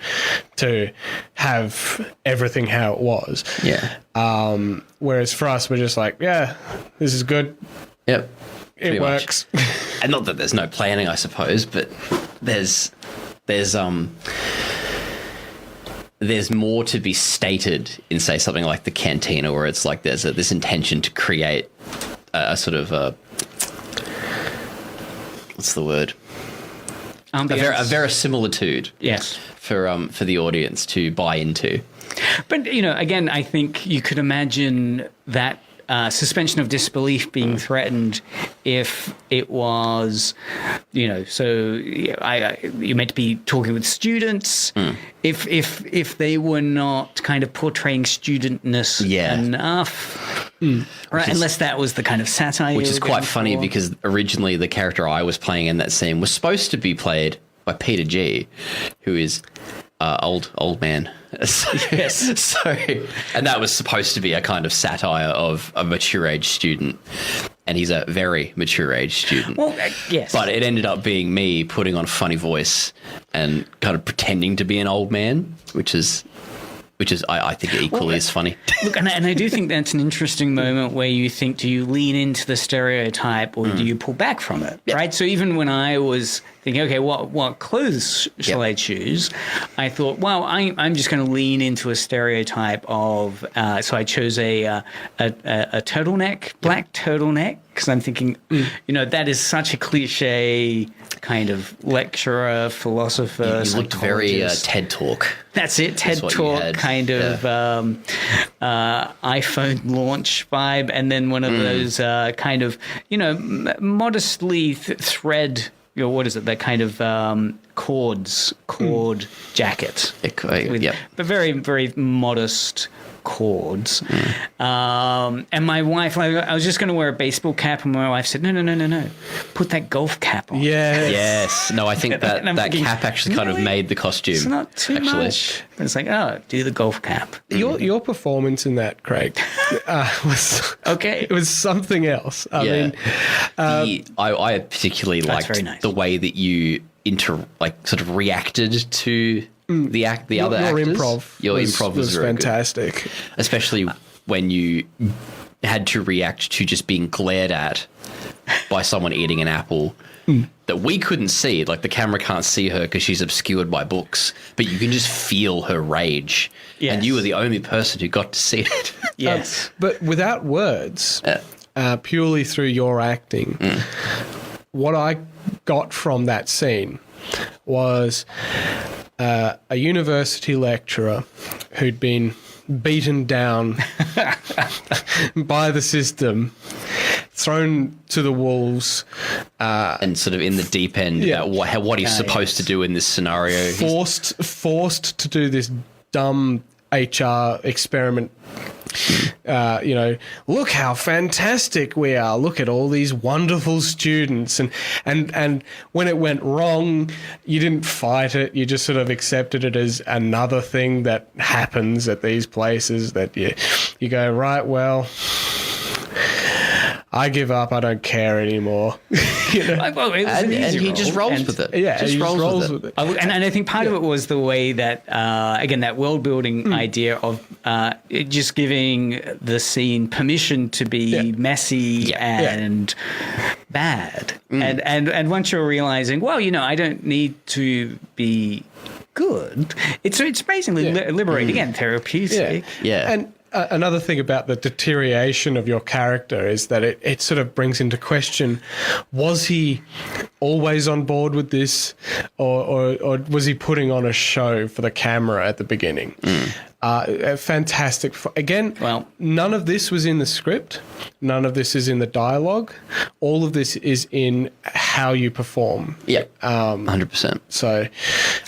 to have everything how it was. Yeah. Whereas for us, we're just like, yeah, this is good. Yep. It Pretty much. works. And not that there's no planning, I suppose, but there's more to be stated in, say, something like the cantina, where it's like there's this intention to create a sort of what's the word? A verisimilitude. Yes. For the audience to buy into. But, you know, again, I think you could imagine that suspension of disbelief being threatened if it was, you know, so you're meant to be talking with students. If they were not kind of portraying studentness enough, right? Unless that was the kind of satire. Which is quite funny because originally the character I was playing in that scene was supposed to be played by Peter G, who is old man. Yes. So, and that was supposed to be a kind of satire of a mature age student, and he's a very mature age student. Well, yes. But it ended up being me putting on a funny voice and kind of pretending to be an old man, which is I think equally as funny. Look, and I do think that's an interesting moment where you think, do you lean into the stereotype or do you pull back from it, right? So even when I was thinking, okay, what clothes shall I choose? I thought, well, I'm just going to lean into a stereotype of, so I chose a turtleneck, black turtleneck, because I'm thinking, you know, that is such a cliche kind of lecturer, philosopher, You looked very psychologist. TED Talk. That's it, TED what you Talk had. kind of iPhone launch vibe, and then one of those kind of, you know, modestly thread, you know, what is it, that kind of cord jacket. But very, very modest chords. And my wife, like, I was just going to wear a baseball cap, and my wife said, no, put that golf cap on. Yes. No, I think that thinking, cap actually kind of made the costume. It's not too much. But it's like, oh, do the golf cap. Your performance in that, Craig, was okay. It was something else. I mean, I particularly liked very nice. the way that you sort of reacted to the other actors. Your improv was very fantastic. good. Especially when you had to react to just being glared at by someone eating an apple that we couldn't see. Like, the camera can't see her because she's obscured by books, but you can just feel her rage. Yes. And you were the only person who got to see it. Yes. But without words, purely through your acting, what I got from that scene was a university lecturer who'd been beaten down by the system, thrown to the wolves, and sort of in the deep end about what he's supposed to do in this scenario. Forced to do this dumb HR experiment. You know, look how fantastic we are. Look at all these wonderful students. And when it went wrong, you didn't fight it. You just sort of accepted it as another thing that happens at these places, that you go, right, well, I give up. I don't care anymore. Well, it was an And easy he role, just rolls and- with it. Yeah, just he just rolls with with it. And I think part of it was the way that, again, that world building idea of it just giving the scene permission to be messy and bad. And once you're realizing, well, I don't need to be good, it's amazingly liberating and therapeutic. Yeah. And another thing about the deterioration of your character is that it sort of brings into question, was he always on board with this, or was he putting on a show for the camera at the beginning? Fantastic. Again, Well- none of this was in the script. None of this is in the dialogue. All of this is in how you perform. Yeah, 100%. So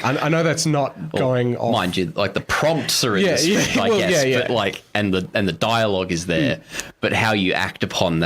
I know that's not going off. Mind you, like the prompts are in Yeah, the script, yeah, I well, guess, yeah, but yeah. like, and the dialogue is there, but how you act upon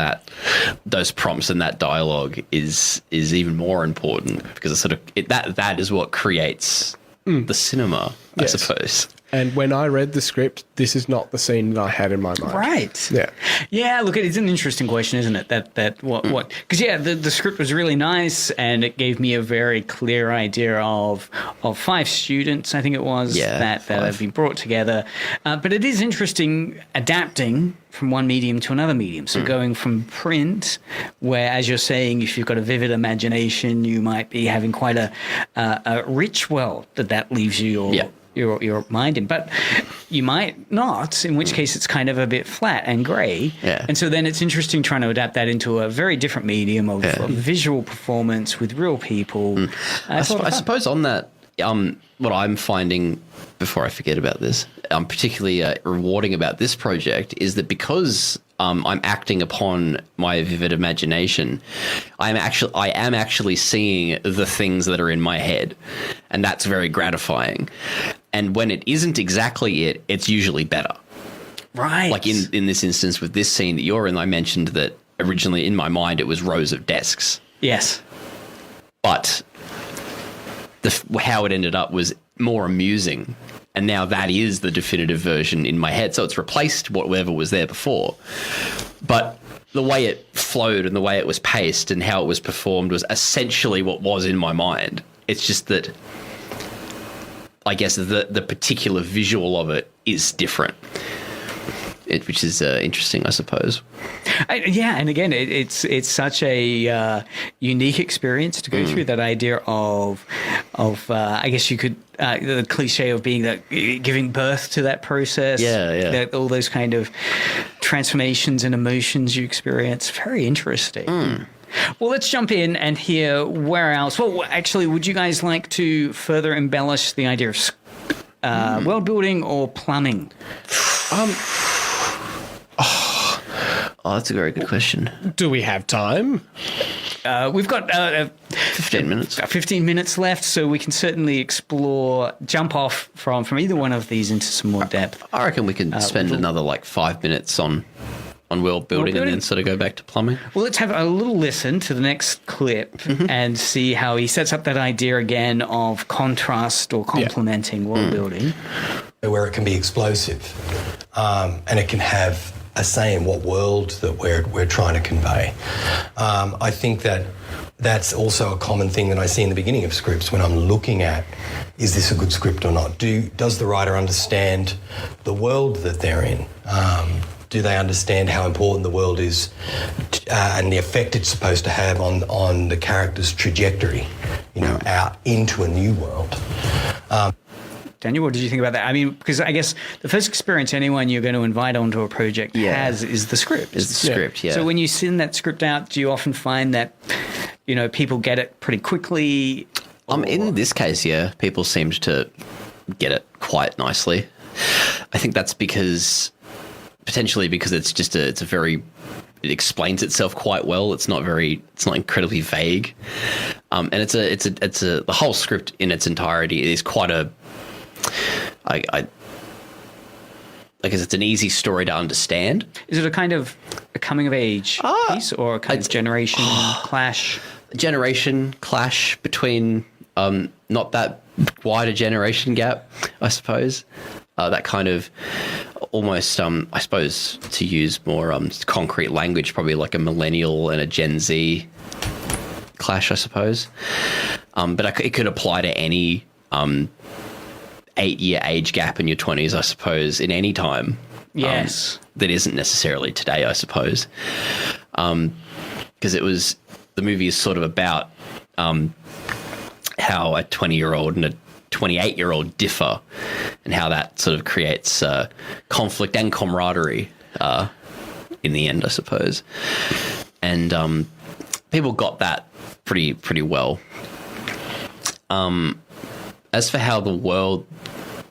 those prompts and that dialogue is even more important, because it's sort of that is what creates the cinema, I suppose. And when I read the script, this is not the scene that I had in my mind. Right. Yeah. Yeah, look, it's an interesting question, isn't it? What? Because the script was really nice, and it gave me a very clear idea of 5 students, I think it was, that have been brought together. But it is interesting adapting from one medium to another medium. So going from print, where, as you're saying, if you've got a vivid imagination, you might be having quite a rich world that leaves you your mind in, but you might not, in which case it's kind of a bit flat and grey. Yeah. And so then it's interesting trying to adapt that into a very different medium of visual performance with real people. I suppose on that, what I'm finding, before I forget about this, particularly rewarding about this project is that because I'm acting upon my vivid imagination, I am actually seeing the things that are in my head, and that's very gratifying. And when it isn't exactly it, it's usually better. Right. Like in this instance with this scene that you're in, I mentioned that originally in my mind it was rows of desks. Yes. But how it ended up was more amusing. And now that is the definitive version in my head. So it's replaced whatever was there before. But the way it flowed and the way it was paced and how it was performed was essentially what was in my mind. It's just that I guess the particular visual of it is different, which is interesting, I suppose. And again, it's such a unique experience to go through, that idea of I guess you could the cliche of being giving birth to that process. All those kind of transformations and emotions you experience. Very interesting. Well, let's jump in and hear where else. Well, actually, would you guys like to further embellish the idea of world building or plumbing? Oh, that's a very good question. Do we have time? We've got 15 minutes. 15 minutes left, so we can certainly jump off from either one of these into some more depth. I reckon we can spend another 5 minutes on world building and then sort of go back to plumbing. Well, let's have a little listen to the next clip and see how he sets up that idea again of contrast or complementing world building. Where it can be explosive, and it can have a say in what world that we're trying to convey. I think that's also a common thing that I see in the beginning of scripts when I'm looking at, is this a good script or not? Does the writer understand the world that they're in? Do they understand how important the world is and the effect it's supposed to have on the character's trajectory, out into a new world? Daniel, what did you think about that? I mean, because I guess the first experience anyone you're going to invite onto a project has is the script. So when you send that script out, do you often find that, people get it pretty quickly? In this case, people seemed to get it quite nicely. I think that's potentially because it explains itself quite well. It's not incredibly vague. And the whole script in its entirety is quite I guess it's an easy story to understand. Is it a kind of a coming of age piece or a kind of generation clash? Generation clash between not that wide a generation gap, I suppose. That kind of almost, I suppose, to use more concrete language, probably like a millennial and a Gen Z clash, I suppose. But it could apply to any 8-year age gap in your 20s, I suppose, in any time. Yes. That isn't necessarily today, I suppose. Because the movie is sort of about how a 20-year-old and a 28-year-old differ, and how that sort of creates conflict and camaraderie in the end, I suppose. And people got that pretty well. As for how the world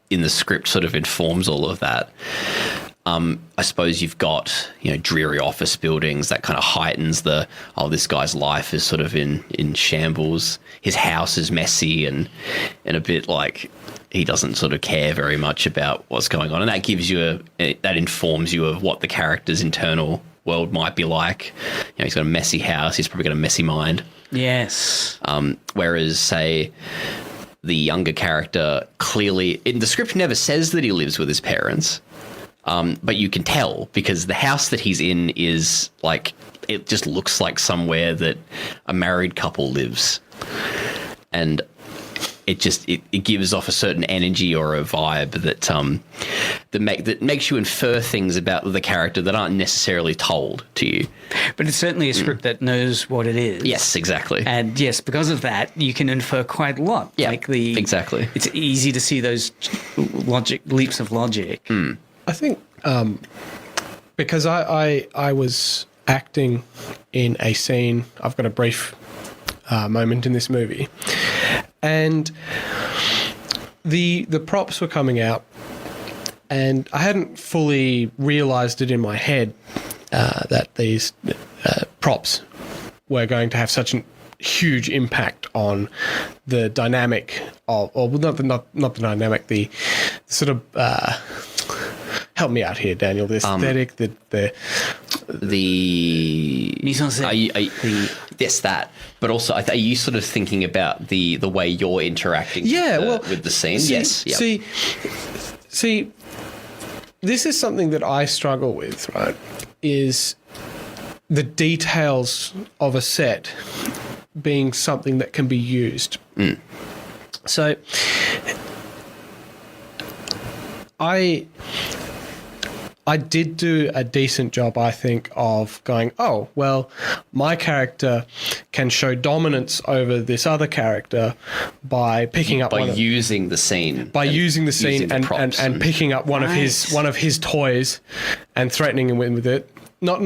in the script sort of informs all of that, I suppose you've got, dreary office buildings that kind of heightens this guy's life is sort of in shambles. His house is messy and a bit like he doesn't sort of care very much about what's going on. And that gives you that informs you of what the character's internal world might be like. He's got a messy house. He's probably got a messy mind. Yes. Whereas, say, the younger character clearly, in the script, never says that he lives with his parents. But you can tell because the house that he's in is like, it just looks like somewhere that a married couple lives. And it gives off a certain energy or a vibe that makes you infer things about the character that aren't necessarily told to you. But it's certainly a script that knows what it is. Yes, exactly. And yes, because of that, you can infer quite a lot. Yeah, exactly. It's easy to see those leaps of logic. I think because I was acting in a scene, I've got a brief moment in this movie, and the props were coming out, and I hadn't fully realised it in my head that these props were going to have such a huge impact on the dynamic of, or not the dynamic, the sort of. Help me out here, Daniel. The aesthetic, the mise en scène. Yes, that. But also, are you sort of thinking about the way you're interacting with the scene? Yes. Yep. See, this is something that I struggle with, right? Is the details of a set being something that can be used. So I did do a decent job, I think, of going, oh, well, my character can show dominance over this other character by picking up using the scene. By using the scene and picking up one of his toys and threatening him with it. Not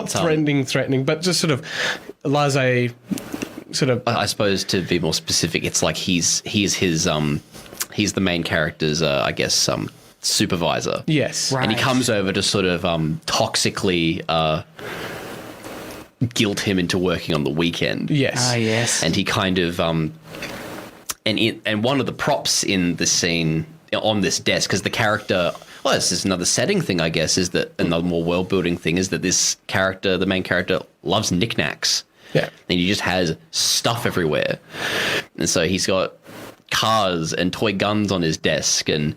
threatening, but just sort of laissez sort of. I suppose to be more specific, it's like he's the main character's supervisor. Yes. Right. And he comes over to sort of toxically guilt him into working on the weekend. Yes. Yes. And he kind of and one of the props in the scene on this desk, because the character, well, this is another setting thing, I guess, is that another more world building thing is that this character, the main character, loves knickknacks. Yeah. And he just has stuff everywhere. And so he's got cars and toy guns on his desk and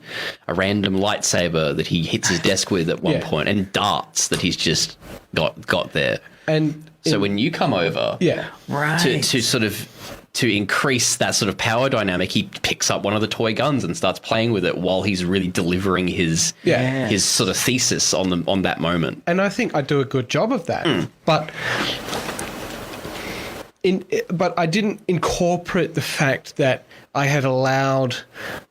a random lightsaber that he hits his desk with at one point, and darts that he's just got there. And so when you come over to sort of to increase that sort of power dynamic, he picks up one of the toy guns and starts playing with it while he's really delivering his sort of thesis on that moment. And I think I do a good job of that. But I didn't incorporate the fact that I had allowed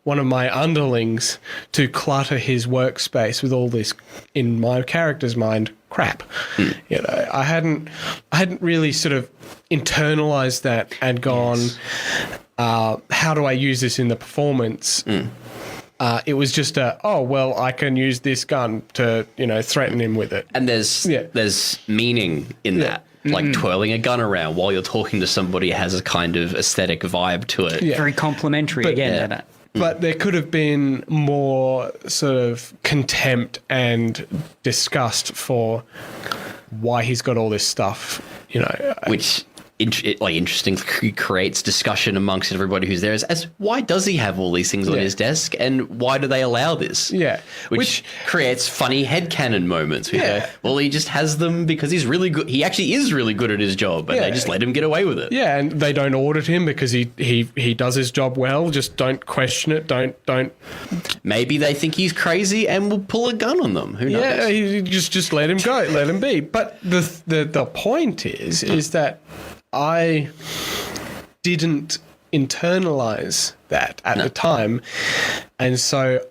one of my underlings to clutter his workspace with all this, in my character's mind, crap. I hadn't really sort of internalized that and gone, how do I use this in the performance? It was just I can use this gun to, threaten him with it. And there's meaning in that. Like twirling a gun around while you're talking to somebody has a kind of aesthetic vibe to it. Yeah. Very complimentary again. But there could have been more sort of contempt and disgust for why he's got all this stuff, Which interesting, creates discussion amongst everybody who's there as why does he have all these things on his desk and why do they allow this? Yeah. Which creates funny headcanon moments. We go, well, he just has them because he's really good. He actually is really good at his job, and they just let him get away with it. Yeah, and they don't audit him because he does his job well. Just don't question it. Don't. Maybe they think he's crazy and will pull a gun on them. Who knows? Yeah, just let him go. Let him be. But the point is that I didn't internalize that at the time, and so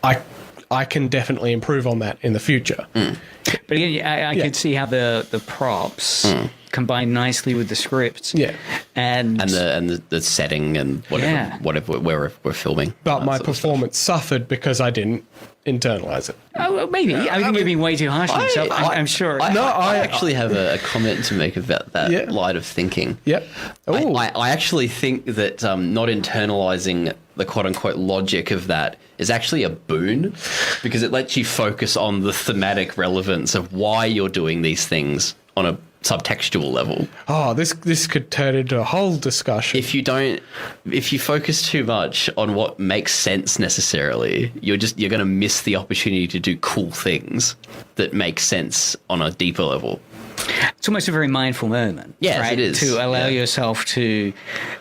I can definitely improve on that in the future. But again, I could see how the props combine nicely with the script. Yeah, and the setting and whatever where we're filming. But my performance suffered because I didn't internalize it. Oh, well, maybe. I think you're being way too harsh on yourself. I'm sure. I actually have a comment to make about that line of thinking. Yep. I actually think that not internalizing the quote-unquote logic of that is actually a boon because it lets you focus on the thematic relevance of why you're doing these things on a subtextual level. Oh, this could turn into a whole discussion. If you focus too much on what makes sense necessarily, you're going to miss the opportunity to do cool things that make sense on a deeper level. It's almost a very mindful moment. Yes, right? it is. To allow yourself to,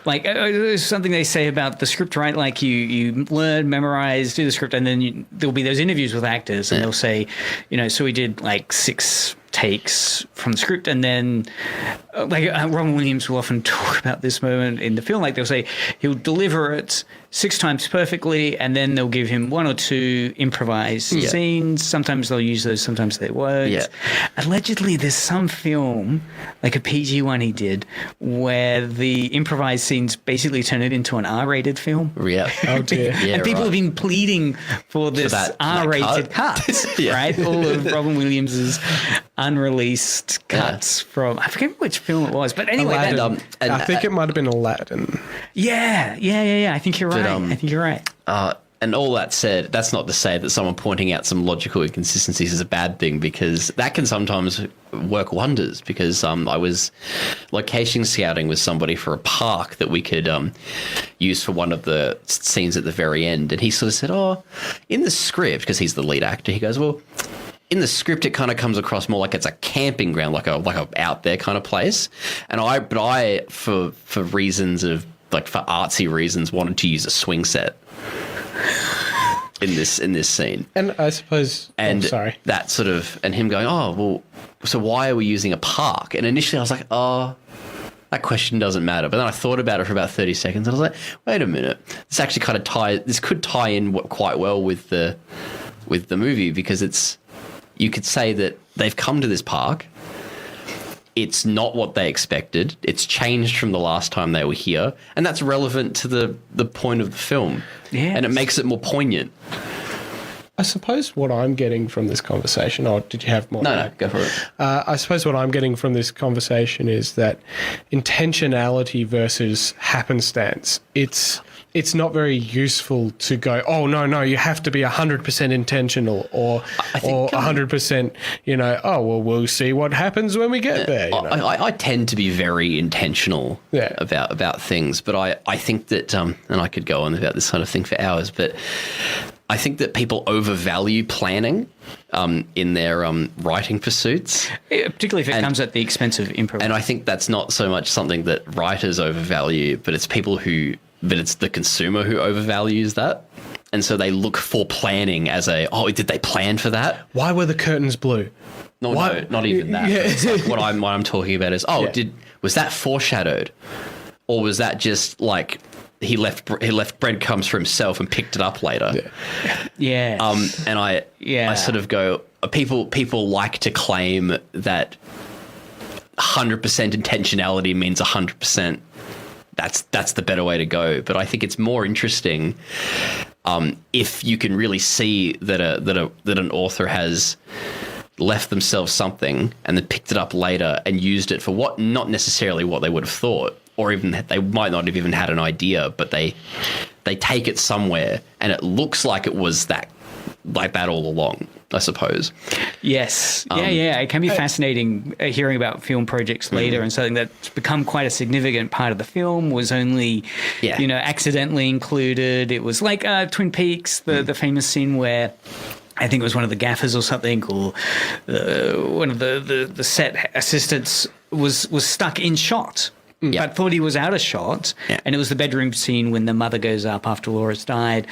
like, there's something they say about the script, right? Like you learn, memorize, do the script, and then there'll be those interviews with actors, and they'll say, so we did like 6 takes from the script, and then Robin Williams will often talk about this moment in the film. Like they'll say he'll deliver it 6 times perfectly, and then they'll give him 1 or 2 improvised scenes. Sometimes they'll use those, sometimes they won't. Yeah. Allegedly, there's some film, like a PG one he did, where the improvised scenes basically turn it into an R-rated film. Yeah. Oh dear. And people have been pleading for this R-rated cut, right? All of Robin Williams's unreleased cuts from, I forget which film it was, but anyway. I think it might have been Aladdin. Yeah. I think you're right. And all that said, that's not to say that someone pointing out some logical inconsistencies is a bad thing, because that can sometimes work wonders. Because I was location scouting with somebody for a park that we could use for one of the scenes at the very end. And he sort of said, in the script, because he's the lead actor, he goes, well, in the script, it kind of comes across more like it's a camping ground, like a out there kind of place. And I, for reasons of, like, for artsy reasons, wanted to use a swing set in this scene. And I suppose, sorry, that sort of, and him going, well, so why are we using a park? And initially I was like, that question doesn't matter. But then I thought about it for about 30 seconds, and I was like, wait a minute, this actually kind of this could tie in quite well with the movie, because you could say that they've come to this park. It's not what they expected. It's changed from the last time they were here. And that's relevant to the point of the film. Yeah. And it makes it more poignant. I suppose what I'm getting from this conversation, or did you have more? No, go for it. I suppose what I'm getting from this conversation is that intentionality versus happenstance, it's not very useful to go, no, you have to be 100% intentional or 100%, we'll see what happens when we get there. I tend to be very intentional about things, but I think that, and I could go on about this kind of thing for hours, but I think that people overvalue planning in their writing pursuits. Yeah, particularly if it comes at the expense of improv. And I think that's not so much something that writers overvalue, but it's it's the consumer who overvalues that. And so they look for planning as did they plan for that? Why were the curtains blue? No, not even that. Yeah. It's like what I'm talking about is, was that foreshadowed? Or was that just like he left breadcrumbs for himself and picked it up later? Yeah. And I sort of go, people like to claim that 100% intentionality means 100%. That's the better way to go. But I think it's more interesting if you can really see that an author has left themselves something and then picked it up later and used it for not necessarily what they would have thought, or even they might not have even had an idea, but they take it somewhere and it looks like it was like that all along. I suppose. Yes. Yeah. It can be fascinating hearing about film projects later, and something that's become quite a significant part of the film was only, accidentally included. It was like Twin Peaks, the famous scene where I think it was one of the gaffers or something, or one of the set assistants was stuck in shot. But thought he was out of shot, and it was the bedroom scene when the mother goes up after Laura's died.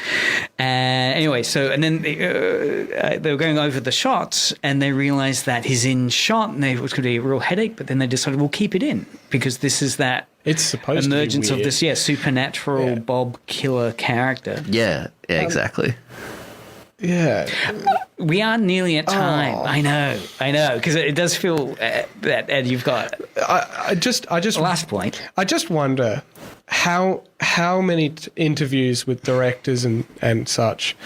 Anyway, and then they were going over the shots, and they realised that he's in shot, and it was going to be a real headache. But then they decided, we'll keep it in because this is that it's supposed emergence to be of this supernatural Bob Killer character. Yeah, exactly. Yeah. We are nearly at time. I know, because it does feel that, Ed, you've got. I just last point. I just wonder how many interviews with directors and such.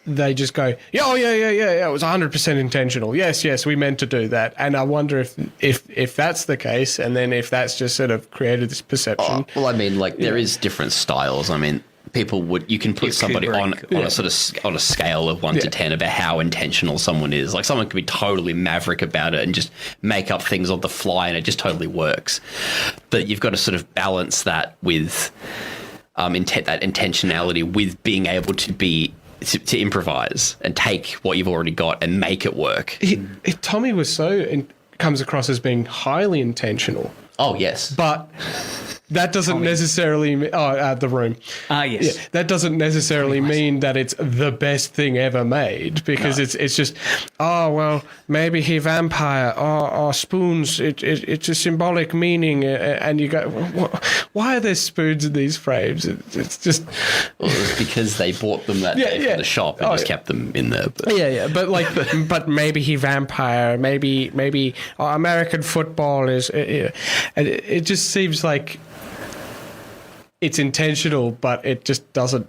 They just go, yeah, it was 100% intentional. Yes, we meant to do that. And I wonder if that's the case, and then if that's just sort of created this perception. Well, I mean, there is different styles. I mean, you can put somebody on a sort of on a scale of 1 to 10 about how intentional someone is. Like, someone could be totally maverick about it and just make up things on the fly, and it just totally works. But you've got to sort of balance that with that intentionality with being able to improvise and take what you've already got and make it work. Tommy was comes across as being highly intentional. Oh, yes. But that doesn't necessarily mean... The Room. Yes. Yeah, that doesn't necessarily mean that it's the best thing ever made, because it's just, maybe he vampire, or spoons, it's a symbolic meaning, and you go, why are there spoons in these frames? It's just... Well, it was because they bought them that day from the shop and just kept them in there. But. But but maybe he vampire, maybe American football is... and it just seems like it's intentional, but it just doesn't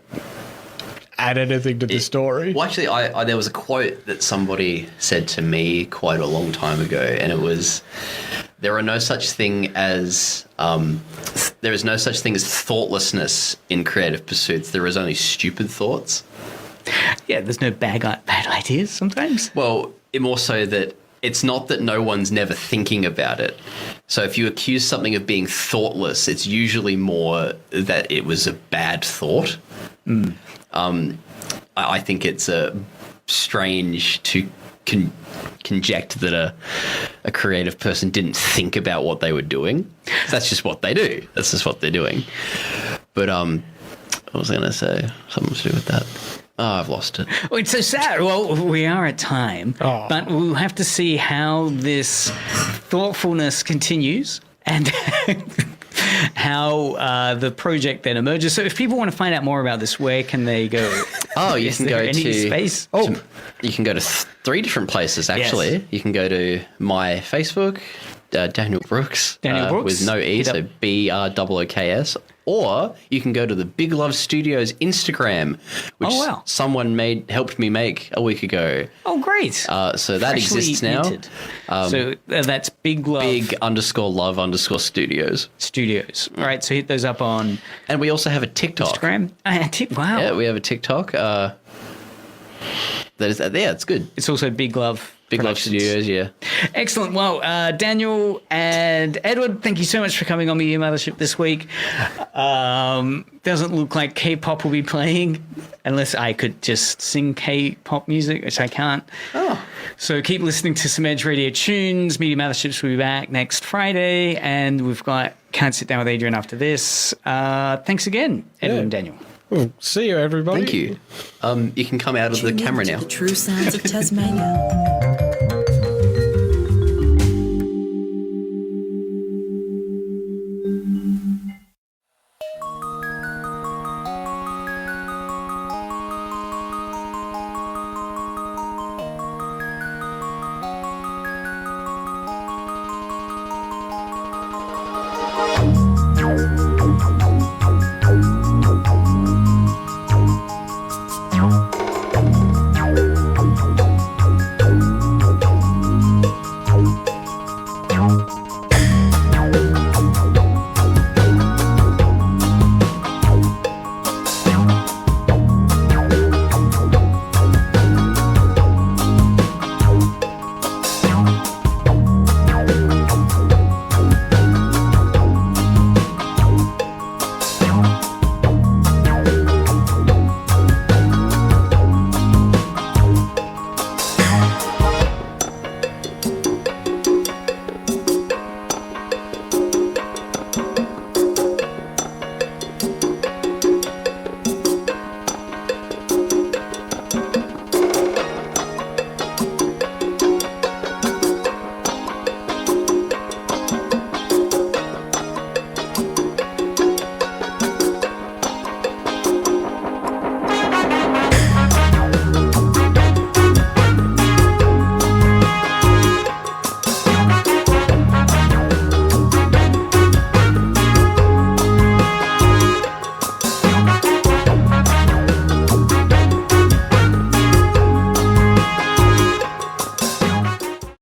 add anything to the story. Well, actually, there was a quote that somebody said to me quite a long time ago, and it was, there is no such thing as thoughtlessness in creative pursuits. There is only stupid thoughts. Yeah, there's no bad ideas sometimes. Well, more so that it's not that no one's never thinking about it. So if you accuse something of being thoughtless, it's usually more that it was a bad thought. I think it's strange to conject that a creative person didn't think about what they were doing. That's just what they do. That's just what they're doing. But what was I going to say? Something to do with that. Oh, I've lost it. Oh, it's so sad. Well, we are at time, but we'll have to see how this thoughtfulness continues and how the project then emerges. So if people want to find out more about this, where can they go? Oh, you can go to space. You can go to 3 different places, actually. Yes. You can go to my Facebook, Daniel Brooks, with no E, so BROOKS. Or you can go to the Big Love Studios Instagram, which someone helped me make a week ago. Oh, great. So that exists now. So that's Big Love. Big_love_studios. Studios. All right, so hit those up on... And we also have a TikTok. Instagram. Wow. Yeah, we have a TikTok. It's good. It's also Big Love. Big Love Studios, yeah. Excellent. Well, Daniel and Edward, thank you so much for coming on Media Mothership this week. Doesn't look like K-pop will be playing unless I could just sing K-pop music, which I can't. Oh. So keep listening to some Edge Radio tunes. Media Motherships will be back next Friday, and we've got Can't Sit Down with Adrian after this. Thanks again, Edward and Daniel. Well, see you, everybody. Thank you. You can come out of the camera now. The true sounds of Tasmania.